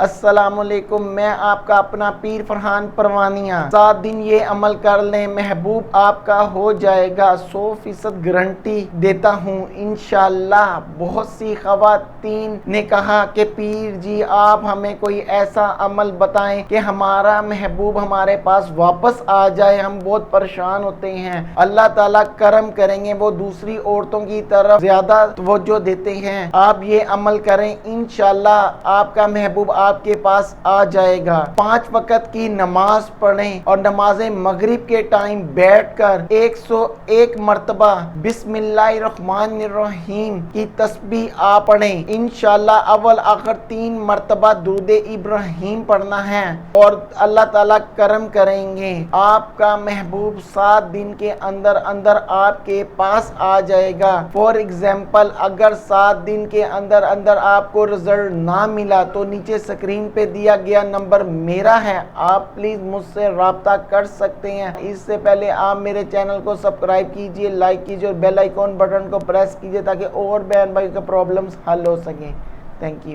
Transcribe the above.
السلام علیکم، میں آپ کا اپنا پیر فرحان پروانیہ۔ 7 دن یہ عمل کر لیں، محبوب آپ کا ہو جائے گا، 100% گارنٹی دیتا ہوں انشاءاللہ۔ بہت سی خواتین نے کہا کہ پیر جی آپ ہمیں کوئی ایسا عمل بتائیں کہ ہمارا محبوب ہمارے پاس واپس آ جائے، ہم بہت پریشان ہوتے ہیں۔ اللہ تعالیٰ کرم کریں گے، وہ دوسری عورتوں کی طرف زیادہ توجہ دیتے ہیں۔ آپ یہ عمل کریں، انشاءاللہ آپ کا محبوب آپ کے پاس آ جائے گا۔ 5 وقت کی نماز پڑھیں اور نماز مغرب کے ٹائم بیٹھ کر 101 مرتبہ بسم اللہ الرحمن الرحیم کی تسبیح آپ پڑھیں۔ انشاءاللہ اول آخر 3 مرتبہ درود ابراہیم پڑھنا ہے اور اللہ تعالیٰ کرم کریں گے، آپ کا محبوب 7 دن کے اندر اندر آپ کے پاس آ جائے گا۔ فور ایگزامپل اگر 7 دن کے اندر اندر آپ کو رزلٹ نہ ملا تو نیچے اسکرین پہ دیا گیا نمبر میرا ہے، آپ پلیز مجھ سے رابطہ کر سکتے ہیں۔ اس سے پہلے آپ میرے چینل کو سبسکرائب کیجئے، لائک کیجئے اور بیل آئیکن بٹن کو پریس کیجئے تاکہ اور بہن بھائی کے پرابلمز حل ہو سکیں۔ Thank you.